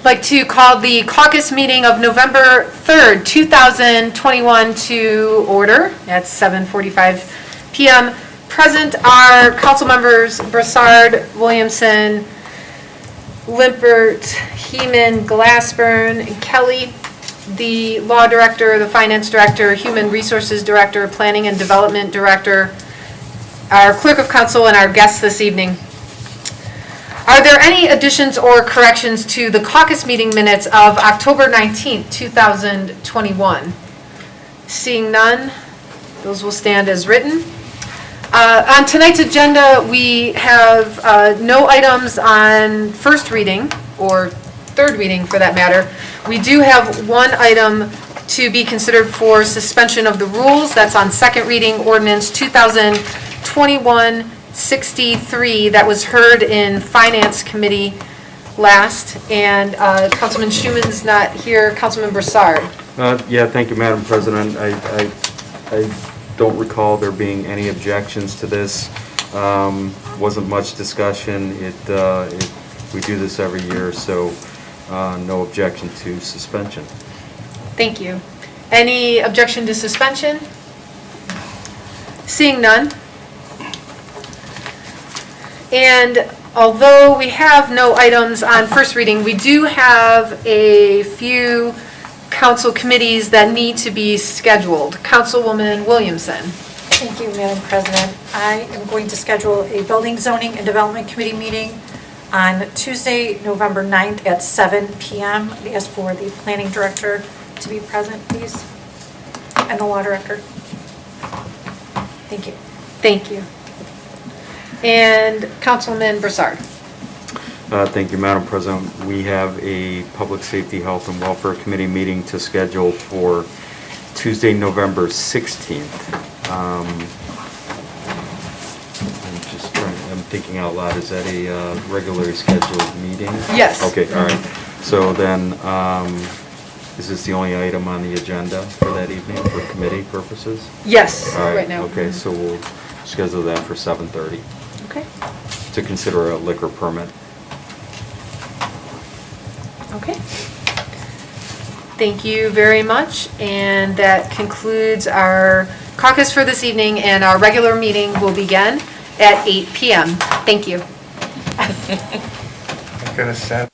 like to call the caucus meeting of November 3rd, 2021 to order at 7:45 p.m. Present are council members Brassard, Williamson, Limpert, Heeman, Glassburn, and Kelly, the law director, the finance director, human resources director, planning and development director, our clerk of council, and our guests this evening. Are there any additions or corrections to the caucus meeting minutes of October 19th, 2021? Seeing none, those will stand as written. On tonight's agenda, we have no items on first reading, or third reading for that matter. We do have one item to be considered for suspension of the rules. That's on second reading, ordinance 2021-63 that was heard in Finance Committee last. And Councilman Schuman's not here. Councilman Brassard. Yeah, thank you, Madam President. I don't recall there being any objections to this. Wasn't much discussion. We do this every year, so no objection to suspension. Thank you. Any objection to suspension? Seeing none. And although we have no items on first reading, we do have a few council committees that need to be scheduled. Councilwoman Williamson. Thank you, Madam President. I am going to schedule a Building, Zoning, and Development Committee meeting on Tuesday, November 9th at 7 p.m. I ask for the Planning Director to be present, please, and the Law Director. Thank you. Thank you. And Councilman Brassard. Thank you, Madam President. We have a Public Safety, Health, and Welfare Committee meeting to schedule for Tuesday, November 16th. I'm thinking out loud. Is that a regularly scheduled meeting? Yes. Okay, all right. So then, is this the only item on the agenda for that evening for committee purposes? Yes, All right now. Okay, so we'll schedule that for 7:30 Okay. to consider a liquor permit. Okay. Thank you very much. And that concludes our caucus for this evening, and our regular meeting will begin at 8 p.m. Thank you. I'm gonna send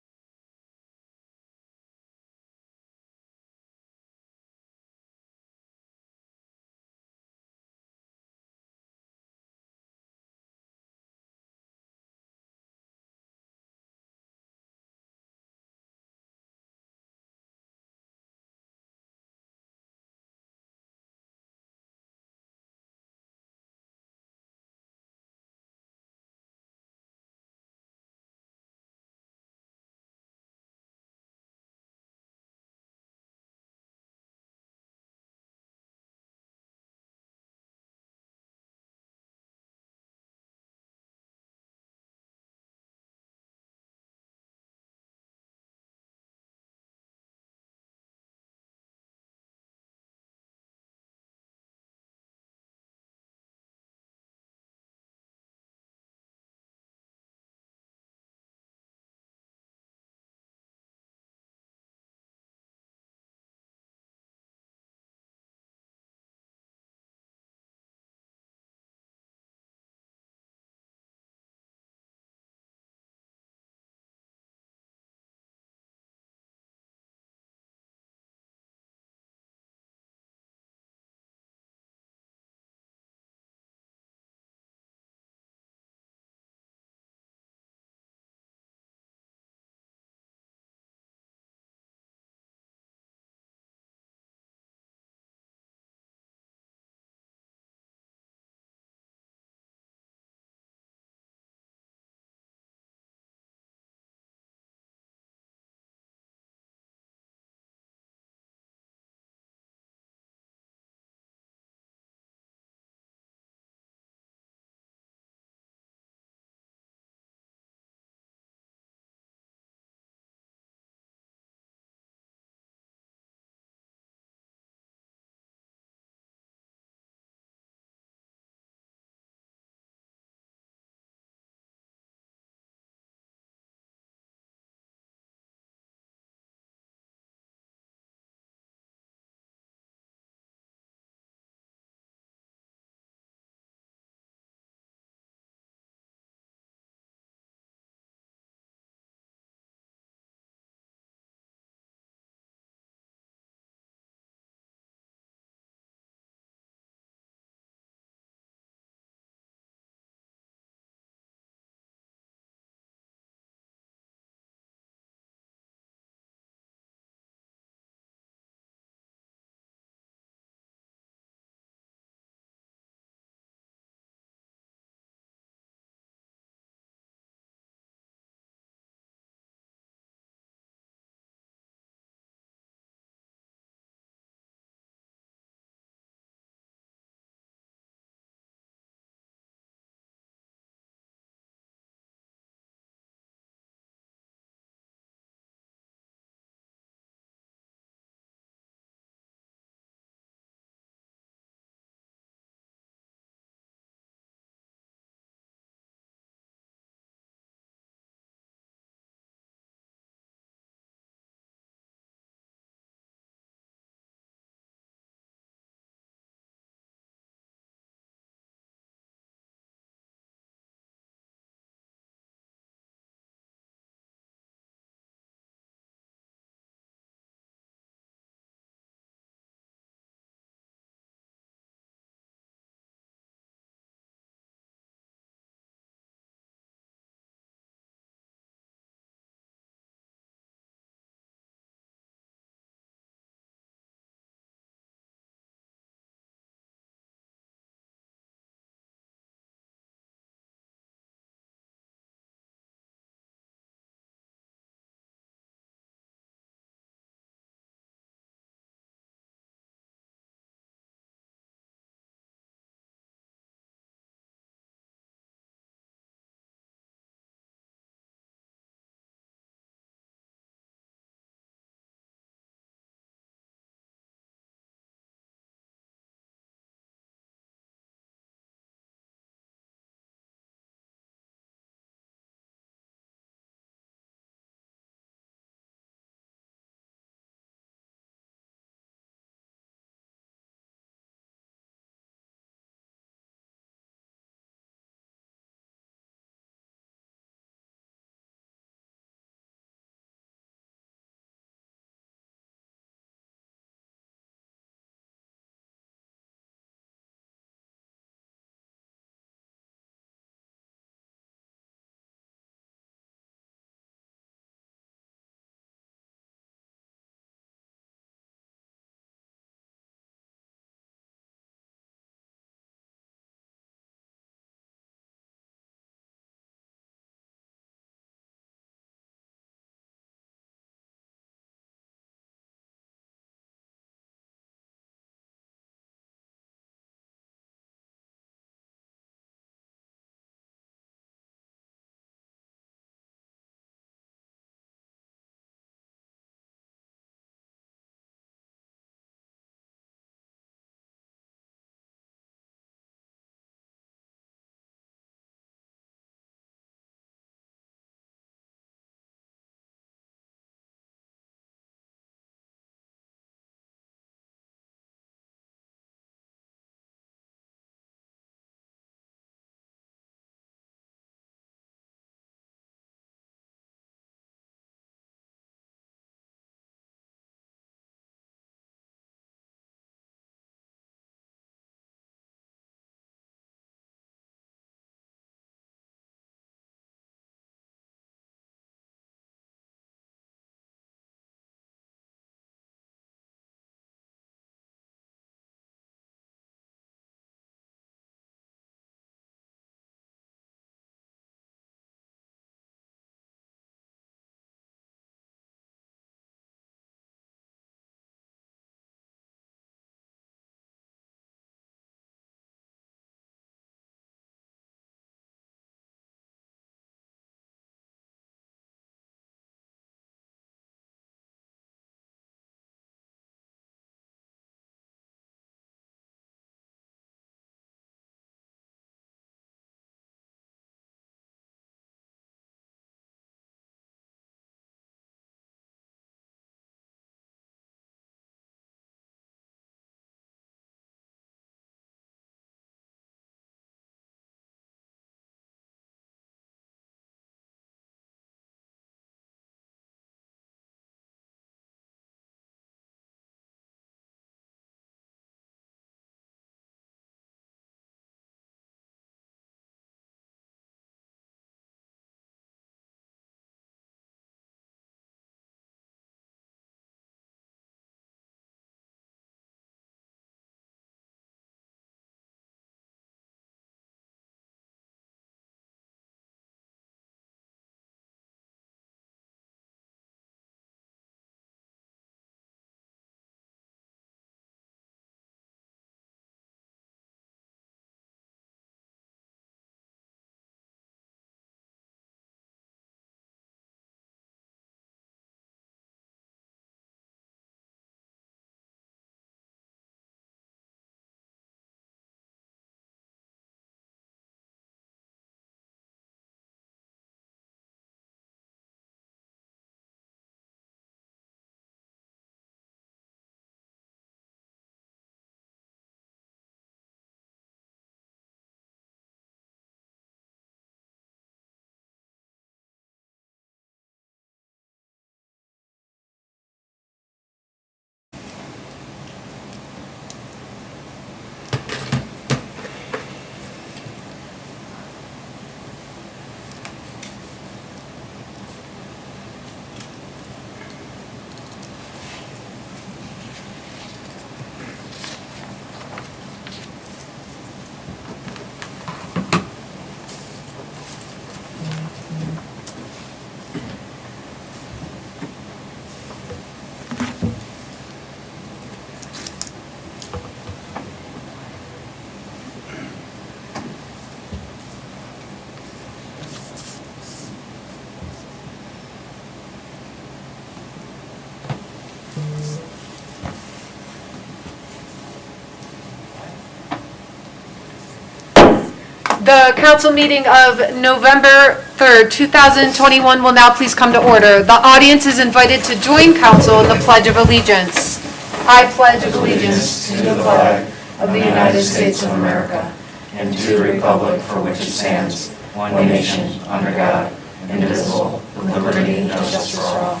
The council meeting of November 3rd, 2021 will now please come to order. The audience is invited to join council in the Pledge of Allegiance. I pledge allegiance to the flag of the United States of America and to the republic for which it stands, one nation, under God, indivisible, with liberty and justice for all.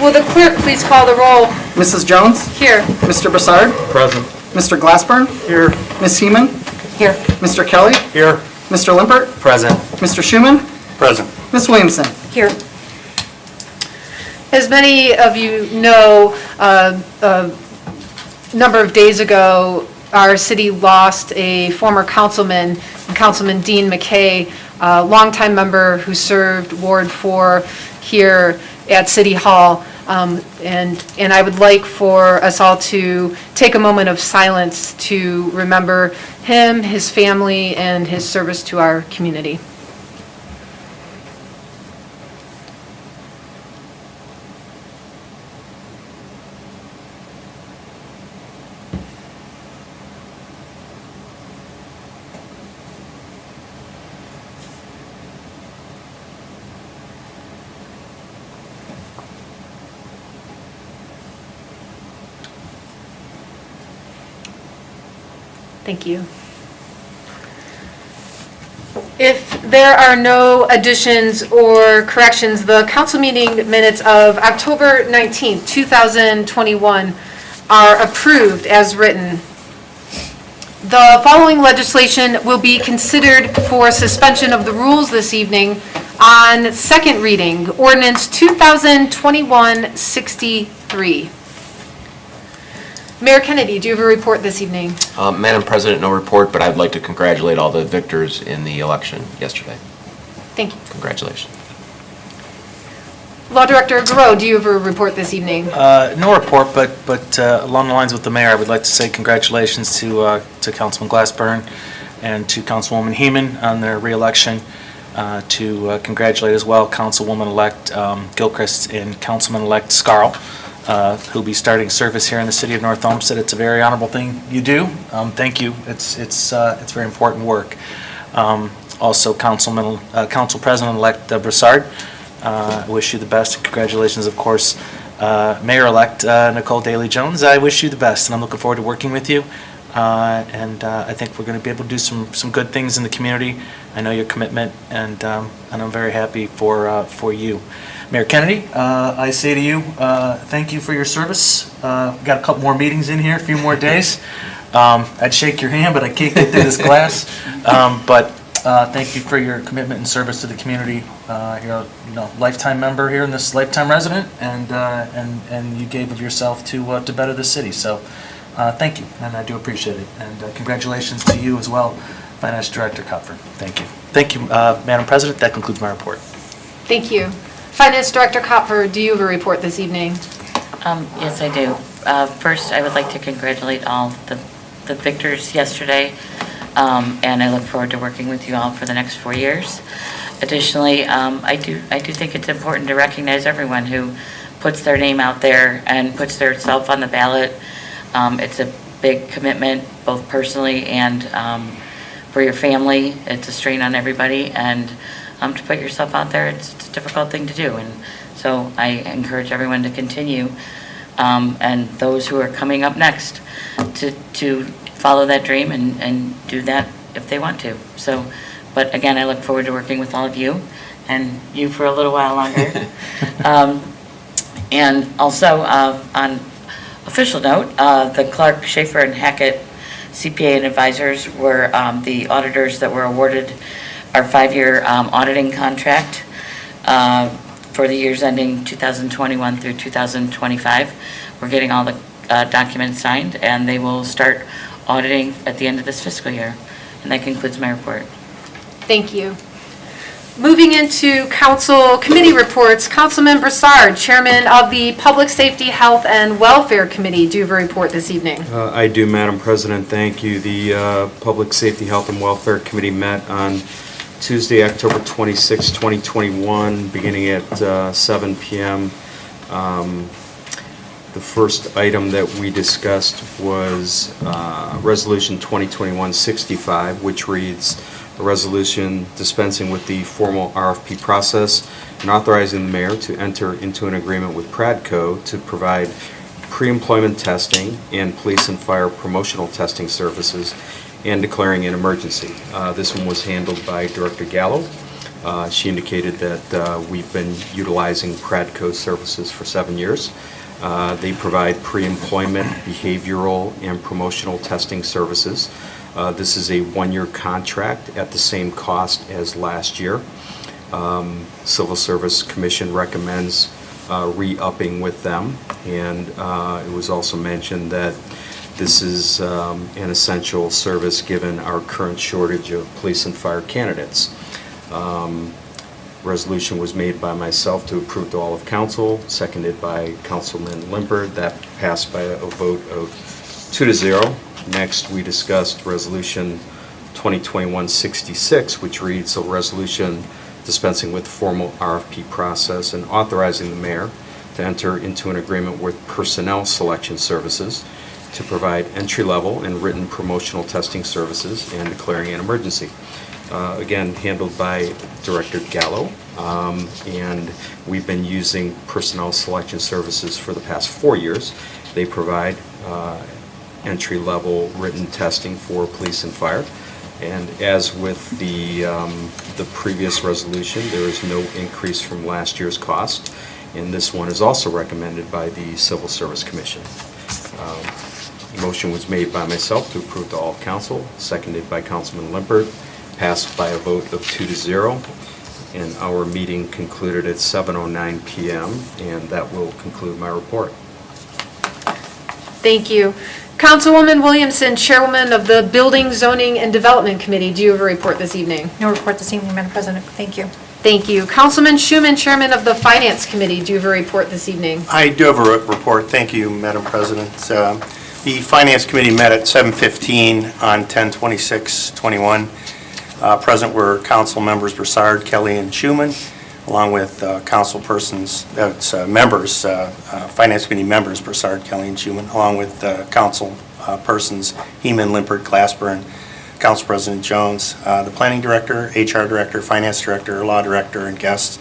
Will the clerk please call the roll? Mrs. Jones? Here. Mr. Broussard? Present. Mr. Glassburn? Here. Ms. Heeman? Here. Mr. Kelly? Here. Mr. Limpert? Present. Mr. Schuman? Present. Ms. Williamson? Here. As many of you know, a number of days ago, our city lost a former councilman, Councilman Dean McKay, a longtime member who served Ward 4 here at City Hall. And I would like for us all to take a moment of silence to remember him, his family, and his service to our community. Thank you. If there are no additions or corrections, the council meeting minutes of October 19th, 2021 are approved as written. The following legislation will be considered for suspension of the rules this evening on second reading, ordinance 2021-63. Mayor Kennedy, do you have a report this evening? Madam President, no report, but I'd like to congratulate all the victors in the election yesterday. Thank you. Congratulations. Law Director Garreau, do you have a report this evening? No report, but along the lines with the mayor, I would like to say congratulations to Councilman Glassburn and to Councilwoman Heeman on their re-election. To congratulate as well Councilwoman-elect Gilchrist and Councilman-elect Scarl, who'll be starting service here in the city of North Olmsted. It's a very honorable thing you do. Thank you. It's very important work. Also, Council President-elect Broussard, I wish you the best. Congratulations, of course, Mayor-elect Nicole Daly Jones. I wish you the best, and I'm looking forward to working with you. And I think we're going to be able to do some good things in the community. I know your commitment, and I'm very happy for you. Mayor Kennedy, I say to you, thank you for your service. Got a couple more meetings in here, a few more days. I'd shake your hand, but I can't get through this glass. But thank you for your commitment and service to the community. You're a lifetime member here and this lifetime resident, and you gave of yourself to better the city. So thank you, and I do appreciate it. And congratulations to you as well, Finance Director Kupfer. Thank you. Thank you, Madam President. That concludes my report. Thank you. Finance Director Kupfer, do you have a report this evening? Yes, I do. First, I would like to congratulate all the victors yesterday, and I look forward to working with you all for the next 4 years. Additionally, I do think it's important to recognize everyone who puts their name out there and puts their self on the ballot. It's a big commitment, both personally and for your family. It's a strain on everybody, and to put yourself out there, it's a difficult thing to do. And so I encourage everyone to continue, and those who are coming up next to follow that dream and do that if they want to. So, but again, I look forward to working with all of you and you for a little while longer. And also, on official note, the Clark, Schaefer, and Hackett CPA and advisors were the auditors that were awarded our 5-year auditing contract for the years ending 2021 through 2025. We're getting all the documents signed, and they will start auditing at the end of this fiscal year. And that concludes my report. Thank you. Moving into council committee reports, Councilman Broussard, Chairman of the Public Safety, Health, and Welfare Committee, do you have a report this evening? I do, Madam President. Thank you. The Public Safety, Health, and Welfare Committee met on Tuesday, October 26, 2021, beginning at 7 p.m. The first item that we discussed was Resolution 2021-65, which reads, a resolution dispensing with the formal RFP process and authorizing the mayor to enter into an agreement with Pradco to provide pre-employment testing and police and fire promotional testing services and declaring an emergency. This one was handled by Director Gallo. She indicated that we've been utilizing Pradco services for 7 years. They provide pre-employment, behavioral, and promotional testing services. This is a one-year contract at the same cost as last year. Civil Service Commission recommends re-upping with them, and it was also mentioned that this is an essential service given our current shortage of police and fire candidates. Resolution was made by myself to approve to all of council, seconded by Councilman Limpert. That passed by a vote of 2-0. Next, we discussed Resolution 2021-66, which reads, a resolution dispensing with the formal RFP process and authorizing the mayor to enter into an agreement with Personnel Selection Services to provide entry-level and written promotional testing services and declaring an emergency. Again, handled by Director Gallo, and we've been using Personnel Selection Services for the past 4 years. They provide entry-level written testing for police and fire. And as with the previous resolution, there is no increase from last year's cost, and this one is also recommended by the Civil Service Commission. Motion was made by myself to approve to all council, seconded by Councilman Limpert, passed by a vote of 2-0, and our meeting concluded at 7:09 p.m., and that will conclude my report. Thank you. Councilwoman Williamson, Chairwoman of the Building, Zoning, and Development Committee, do you have a report this evening? No report this evening, Madam President. Thank you. Thank you. Councilman Schuman, Chairman of the Finance Committee, do you have a report this evening? I do have a report. Thank you, Madam President. The Finance Committee met at 7:15 on 10/26/21. Present were council members Broussard, Kelly, and Schuman, along with Finance Committee members Broussard, Kelly, and Schuman, along with council persons Heeman, Limpert, Glassburn, Council President Jones, the Planning Director, HR Director, Finance Director, Law Director, and guests.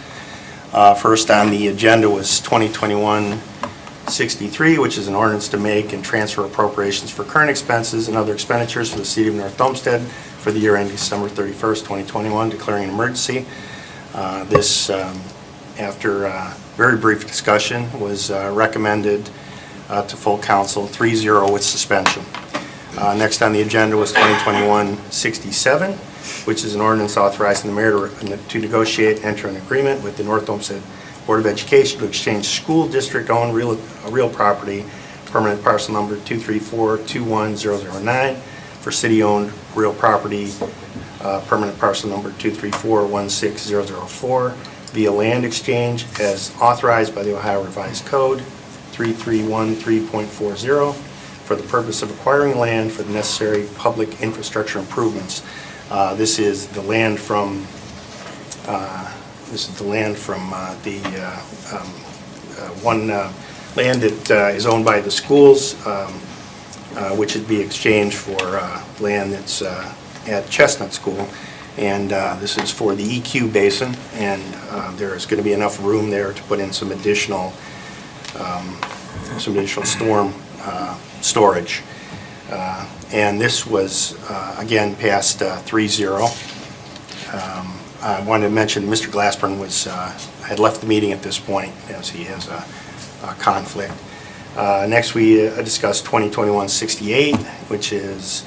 First on the agenda was 2021-63, which is an ordinance to make and transfer appropriations for current expenses and other expenditures for the City of North Olmsted for the year ending December 31st, 2021, declaring an emergency. This, after very brief discussion, was recommended to full council 3-0 with suspension. Next on the agenda was 2021-67, which is an ordinance authorizing the mayor to negotiate and enter an agreement with the North Olmsted Board of Education to exchange school district-owned real property, permanent parcel number 234-21009, for city-owned real property, permanent parcel number 234-16004, via land exchange as authorized by the Ohio Revised Code 3313.40 for the purpose of acquiring land for the necessary public infrastructure improvements. This is the land from land that is owned by the schools, which would be exchanged for land that's at Chestnut School. And this is for the EQ basin, and there is going to be enough room there to put in some additional storm storage. And this was, again, passed 3-0. I wanted to mention Mr. Glassburn had left the meeting at this point, as he has a conflict. Next, we discussed 2021-68, which is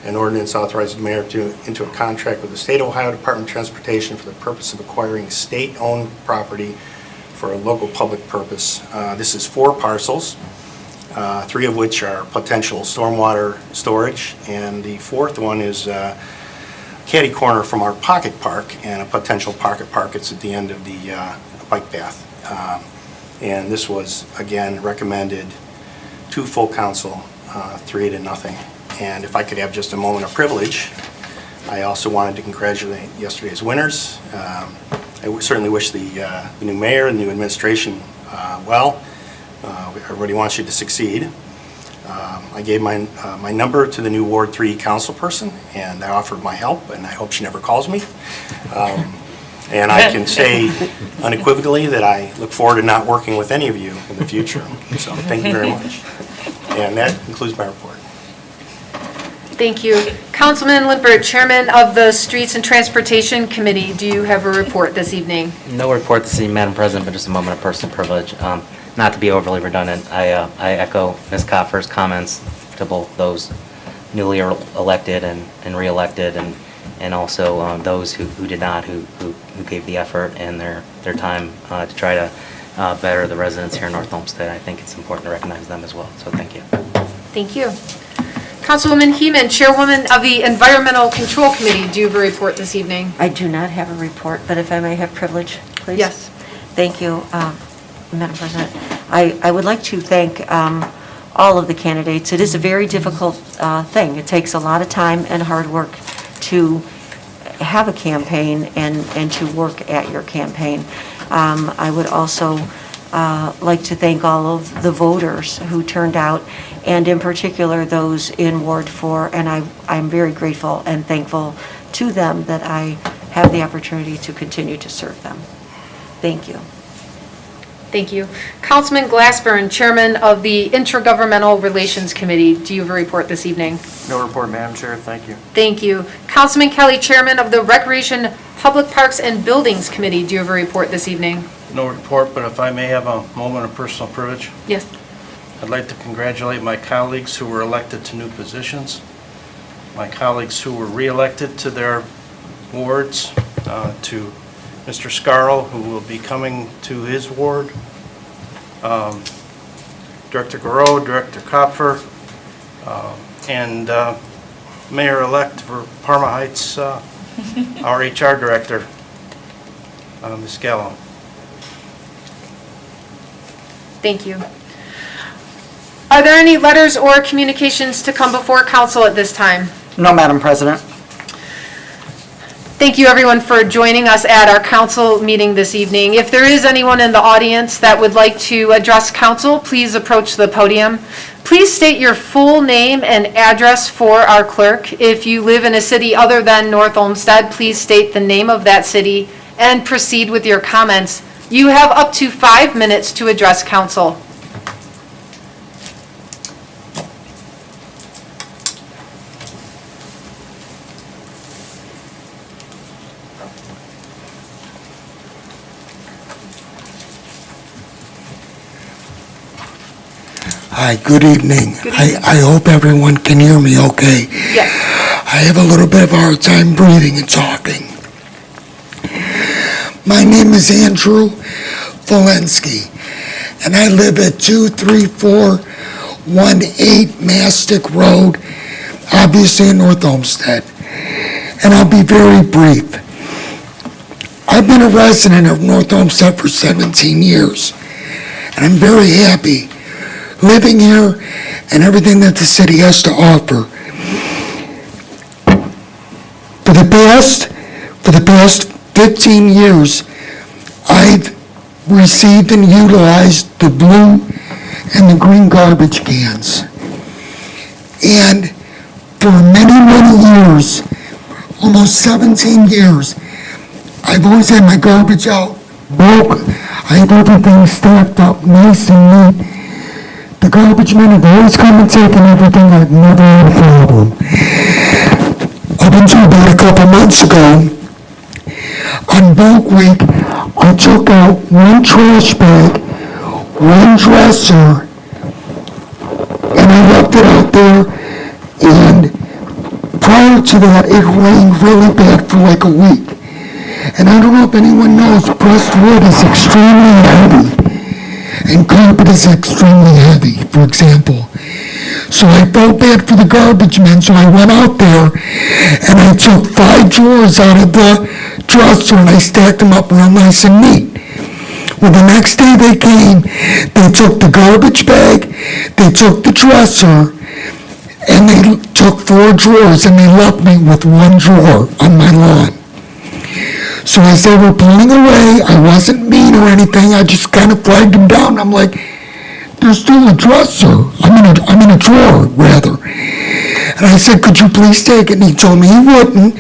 an ordinance authorizing the mayor to enter a contract with the State of Ohio Department of Transportation for the purpose of acquiring state-owned property for a local public purpose. This is 4 parcels, 3 of which are potential stormwater storage, and the 4th one is catty corner from our pocket park and a potential pocket park. It's at the end of the bike path. And this was, again, recommended to full council, 3-0. And if I could have just a moment of privilege, I also wanted to congratulate yesterday's winners. I certainly wish the new mayor and the new administration well. Everybody wants you to succeed. I gave my number to the new Ward 3 council person, and I offered my help, and I hope she never calls me. And I can say unequivocally that I look forward to not working with any of you in the future. So thank you very much. And that concludes my report. Thank you. Councilman Limpert, Chairman of the Streets and Transportation Committee, do you have a report this evening? No report this evening, Madam President, but just a moment of personal privilege. Not to be overly redundant, I echo Ms. Kopfer's comments to both those newly elected and re-elected, and also those who did not, who gave the effort and their time to try to better the residents here in North Olmsted. I think it's important to recognize them as well, so thank you. Thank you. Councilwoman Heeman, Chairwoman of the Environmental Control Committee, do you have a report this evening? I do not have a report, but if I may have privilege, please? Yes. Thank you, Madam President. I would like to thank all of the candidates. It is a very difficult thing. It takes a lot of time and hard work to have a campaign and to work at your campaign. I would also like to thank all of the voters who turned out, and in particular those in Ward 4, and I'm very grateful and thankful to them that I have the opportunity to continue to serve them. Thank you. Thank you. Councilman Glassburn, Chairman of the Intergovernmental Relations Committee, do you have a report this evening? No report, Madam Chair. Thank you. Thank you. Councilman Kelly, Chairman of the Recreation, Public Parks and Buildings Committee, do you have a report this evening? No report, but if I may have a moment of personal privilege, Yes. I'd like to congratulate my colleagues who were elected to new positions, my colleagues who were re-elected to their wards, to Mr. Scarl, who will be coming to his ward, Director Garreau, Director Kopfer, and Mayor-elect for Parma Heights, our HR Director, Ms. Gallo. Thank you. Are there any letters or communications to come before council at this time? No, Madam President. Thank you, everyone, for joining us at our council meeting this evening. If there is anyone in the audience that would like to address council, please approach the podium. Please state your full name and address for our clerk. If you live in a city other than North Olmsted, please state the name of that city and proceed with your comments. You have up to 5 minutes to address council. Hi, good evening. Good evening. I hope everyone can hear me okay. Yes. I have a little bit of a hard time breathing and talking. My name is Andrew Volensky, and I live at 23418 Mastic Road, obviously in North Olmsted. And I'll be very brief. I've been a resident of North Olmsted for 17 years, and I'm very happy living here and everything that the city has to offer. For the past 15 years, I've received and utilized the blue and the green garbage cans. And for many, many years, almost 17 years, I've always had my garbage out, bulk. I have everything stacked up nice and neat. The garbage men have always come and taken everything. I've never had a problem. Up until about a couple months ago, on bulk week, I took out one trash bag, one dresser, and I left it out there. And prior to that, it rained really bad for like a week. And I don't know if anyone knows, pressed wood is extremely heavy. And carpet is extremely heavy, for example. So I felt bad for the garbage men, so I went out there and I took 5 drawers out of the dresser and I stacked them up real nice and neat. Well, the next day they came, they took the garbage bag, they took the dresser, and they took 4 drawers and they left me with 1 drawer on my lawn. So as they were pulling away, I wasn't mean or anything, I just kind of flagged them down. I'm like, there's still a dresser. I'm in a drawer, rather. And I said, could you please take it? And he told me he wouldn't,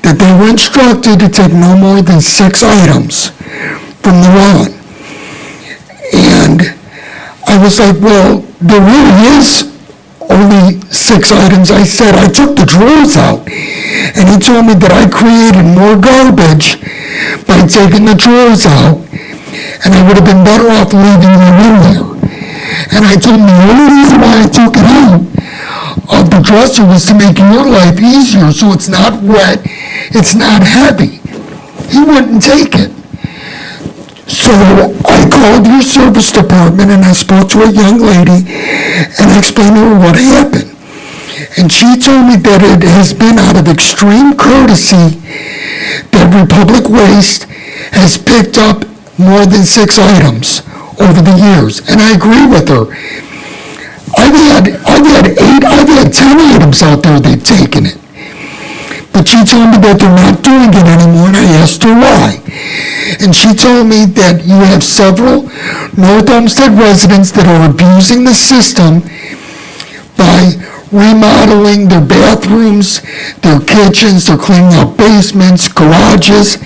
that they were instructed to take no more than 6 items from the lawn. And I was like, well, there really is only 6 items. I said, I took the drawers out. And he told me that I created more garbage by taking the drawers out, and I would have been better off leaving them in there. And I told him the only reason why I took it out of the dresser was to make your life easier, so it's not wet, it's not heavy. He wouldn't take it. So I called your service department and I spoke to a young lady and I explained to her what happened. And she told me that it has been out of extreme courtesy that Republic Waste has picked up more than 6 items over the years. And I agree with her. I've had 10 items out there, they've taken it. But she told me that they're not doing it anymore, and I asked her why. And she told me that you have several North Olmsted residents that are abusing the system by remodeling their bathrooms, their kitchens, they're cleaning out basements, garages.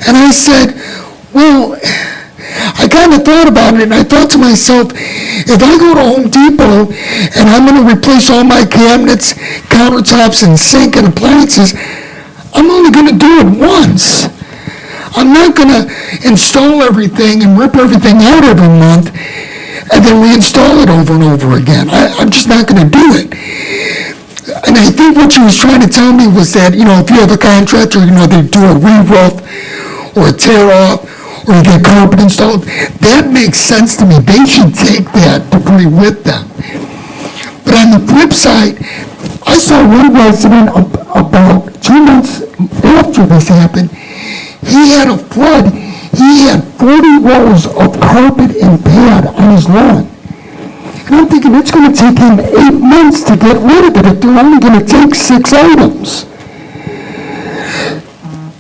And I said, well, I kind of thought about it, and I thought to myself, if I go to Home Depot and I'm going to replace all my cabinets, countertops, and sink and appliances, I'm only going to do it once. I'm not going to install everything and rip everything out every month and then reinstall it over and over again. I'm just not going to do it. And I think what she was trying to tell me was that, if you have a contractor, they do a re-roof or a tear-off, or you get carpet installed, that makes sense to me. They should take that debris with them. But on the flip side, I saw one resident about 2 months after this happened, he had a flood. He had 40 rolls of carpet and pad on his lawn. And I'm thinking it's going to take him 8 months to get rid of it if they're only going to take 6 items.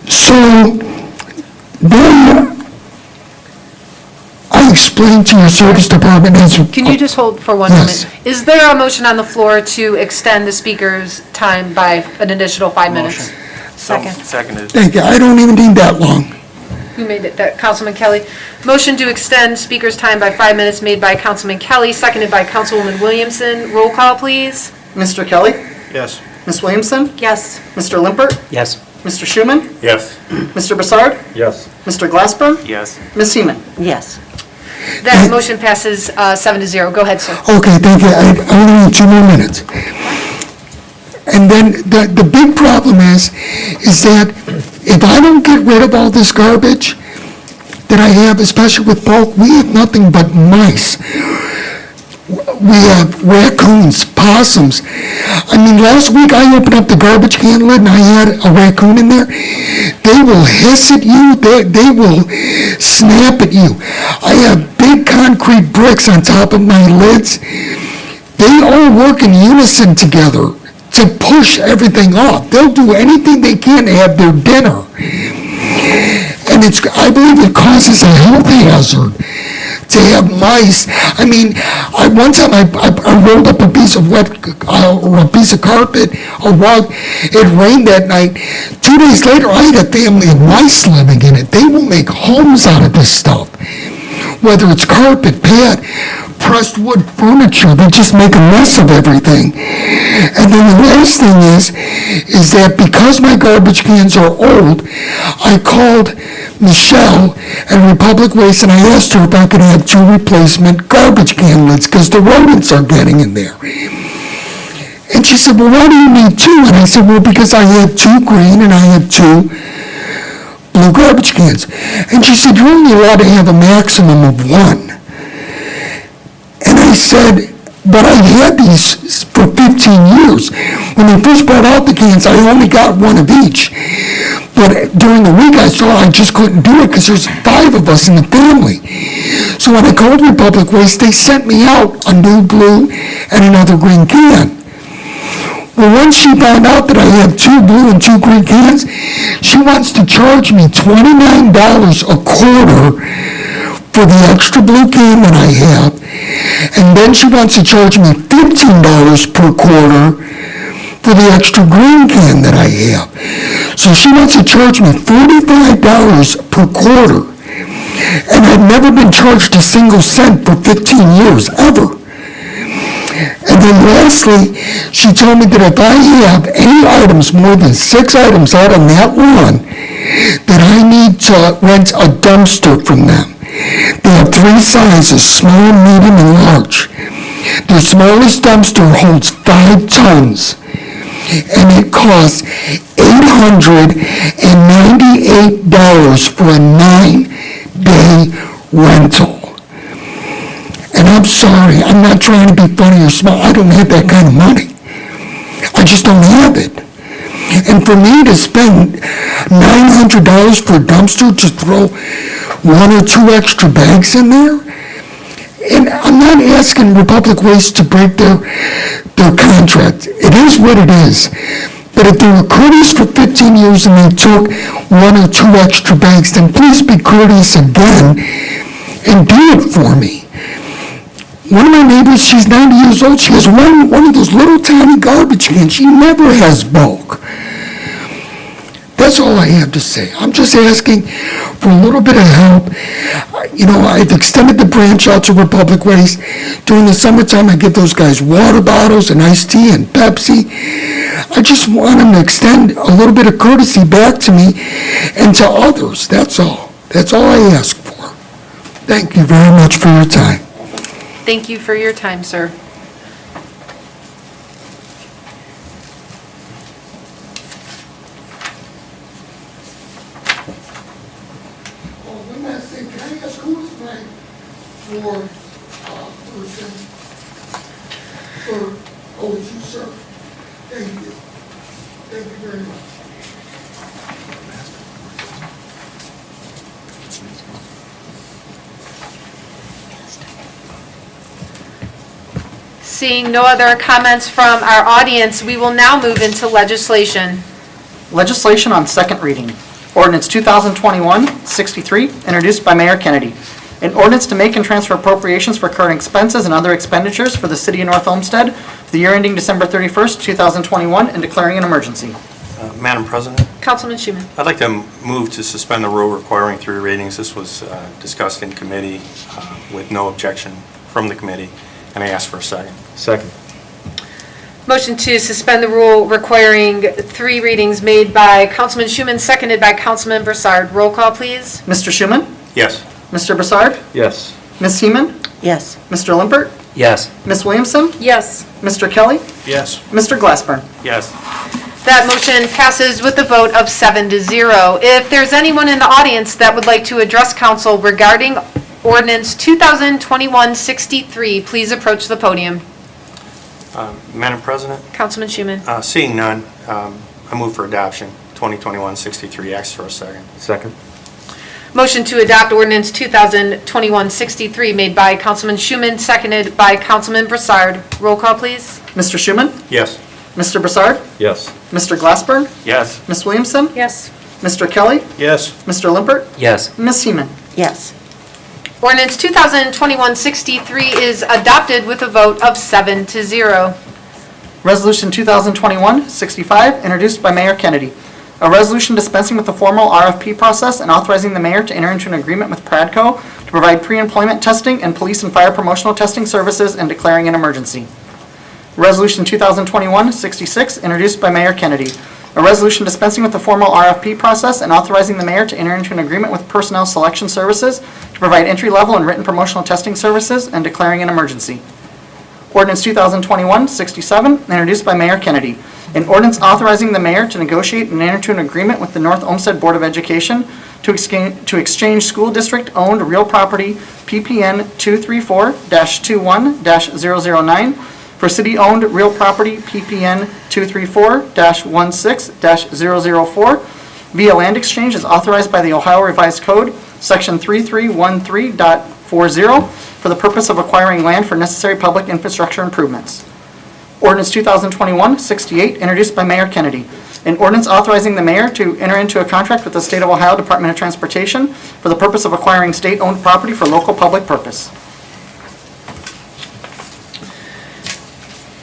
So then I explained to your service department as... Can you just hold for 1 Yes. moment? Is there a motion on the floor to extend the speaker's time by an additional 5 minutes? Second. Seconded. Thank you. I don't even need that long. Who made it? That Councilman Kelly. Motion to extend speaker's time by 5 minutes made by Councilman Kelly, seconded by Councilwoman Williamson. Roll call, please. Mr. Kelly? Yes. Ms. Williamson? Yes. Mr. Limpert? Yes. Mr. Schuman? Yes. Mr. Broussard? Yes. Mr. Glassburn? Yes. Ms. Seaman? Yes. That motion passes 7-0. Go ahead, sir. Okay, thank you. I only need 2 more minutes. And then the big problem is that if I don't get rid of all this garbage that I have, especially with bulk, we have nothing but mice. We have raccoons, possums. I mean, last week I opened up the garbage can lid and I had a raccoon in there. They will hiss at you. They will snap at you. I have big concrete bricks on top of my lids. They all work in unison together to push everything off. They'll do anything they can to have their dinner. And I believe it causes a health hazard to have mice. I mean, one time I rolled up a piece of a piece of carpet, a rug. It rained that night. 2 days later, I had a family of mice living in it. They will make homes out of this stuff. Whether it's carpet, pad, pressed wood, furniture, they just make a mess of everything. And then the last thing is that because my garbage cans are old, I called Michelle at Republic Waste and I asked her if I could have 2 replacement garbage can lids because the rodents are getting in there. And she said, well, why do you need 2? And I said, well, because I have 2 green and I have 2 blue garbage cans. And she said, you're only allowed to have a maximum of 1. And I said, but I had these for 15 years. When they first brought out the cans, I only got 1 of each. But during the week, I saw I just couldn't do it because there's 5 of us in the family. So when I called Republic Waste, they sent me out a new blue and another green can. Well, once she found out that I have 2 blue and 2 green cans, she wants to charge me $29 a quarter for the extra blue can that I have, and then she wants to charge me $15 per quarter for the extra green can that I have. So she wants to charge me $45 per quarter, and I've never been charged a single cent for 15 years, ever. And then lastly, she told me that if I have any items, more than 6 items out on that lawn, that I need to rent a dumpster from them. They have 3 sizes, small, medium, and large. Their smallest dumpster holds 5 tons, and it costs $898 for a 9-day rental. And I'm sorry, I'm not trying to be funny or smart. I don't have that kind of money. I just don't have it. And for me to spend $900 for a dumpster to throw 1 or 2 extra bags in there, and I'm not asking Republic Waste to break their contract. It is what it is. But if they were courteous for 15 years and they took 1 or 2 extra bags, then please be courteous again and do it for me. One of my neighbors, she's 90 years old, she has one of those little tiny garbage cans. She never has bulk. That's all I have to say. I'm just asking for a little bit of help. You know, I've extended the branch out to Republic Waste. During the summertime, I give those guys water bottles and iced tea and Pepsi. I just want them to extend a little bit of courtesy back to me and to others. That's all. That's all I ask for. Thank you very much for your time. Thank you for your time, sir. One last thing, can I ask who is my floor person? Oh, it's you, sir. Thank you. Thank you very much. Seeing no other comments from our audience, we will now move into legislation. Legislation on second reading. Ordinance 2021-63, introduced by Mayor Kennedy. An ordinance to make and transfer appropriations for current expenses and other expenditures for the city of North Olmsted for the year ending December 31st, 2021, and declaring an emergency. Madam President, Councilman Schuman. I'd like to move to suspend the rule requiring 3 readings. This was discussed in committee with no objection from the committee, and I ask for a second. Second. Motion to suspend the rule requiring 3 readings made by Councilman Schuman, seconded by Councilman Broussard. Roll call, please. Mr. Schuman? Yes. Mr. Broussard? Yes. Ms. Heeman? Yes. Mr. Limpert? Yes. Ms. Williamson? Yes. Mr. Kelly? Yes. Mr. Glassburn? Yes. That motion passes with a vote of 7-0. If there's anyone in the audience that would like to address council regarding ordinance 2021-63, please approach the podium. Madam President, Councilman Schuman. seeing none, I move for adoption, 2021-63. Ask for a second. Second. Motion to adopt ordinance 2021-63 made by Councilman Schuman, seconded by Councilman Broussard. Roll call, please. Mr. Schuman? Yes. Mr. Broussard? Yes. Mr. Glassburn? Yes. Ms. Williamson? Yes. Mr. Kelly? Yes. Mr. Limpert? Yes. Ms. Heeman? Yes. Ordinance 2021-63 is adopted with a vote of 7-0. Resolution 2021-65, introduced by Mayor Kennedy. A resolution dispensing with the formal RFP process and authorizing the mayor to enter into an agreement with Pradco to provide pre-employment testing and police and fire promotional testing services and declaring an emergency. Resolution 2021-66, introduced by Mayor Kennedy. A resolution dispensing with the formal RFP process and authorizing the mayor to enter into an agreement with Personnel Selection Services to provide entry-level and written promotional testing services and declaring an emergency. Ordinance 2021-67, introduced by Mayor Kennedy. An ordinance authorizing the mayor to negotiate and enter into an agreement with the North Olmsted Board of Education to exchange school district-owned real property PPN 234-21-009 for city-owned real property PPN 234-16-004 via land exchange as authorized by the Ohio Revised Code, Section 3313.40, for the purpose of acquiring land for necessary public infrastructure improvements. Ordinance 2021-68, introduced by Mayor Kennedy. An ordinance authorizing the mayor to enter into a contract with the State of Ohio Department of Transportation for the purpose of acquiring state-owned property for local public purpose.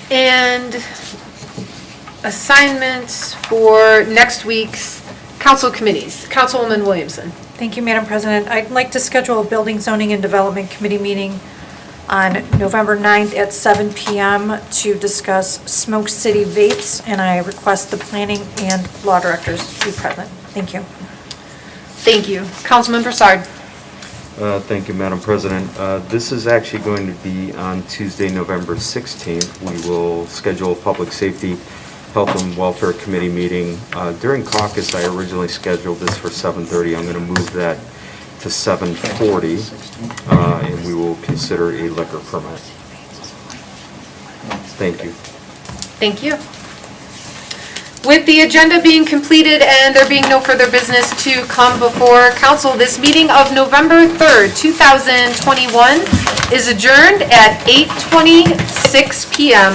And assignments for next week's council committees. Councilwoman Williamson. Thank you, Madam President. I'd like to schedule a Building, Zoning, and Development Committee meeting on November 9th at 7 PM to discuss Smoke City vapes, and I request the planning and law directors be present. Thank you. Thank you. Councilman Broussard. Thank you, Madam President. This is actually going to be on Tuesday, November 16th. We will schedule a Public Safety, Health and Welfare Committee meeting. During caucus, I originally scheduled this for 7:30. I'm going to move that to 7:40, and we will consider a liquor permit. Thank you. Thank you. With the agenda being completed and there being no further business to come before council, this meeting of November 3rd, 2021 is adjourned at 8:26 PM.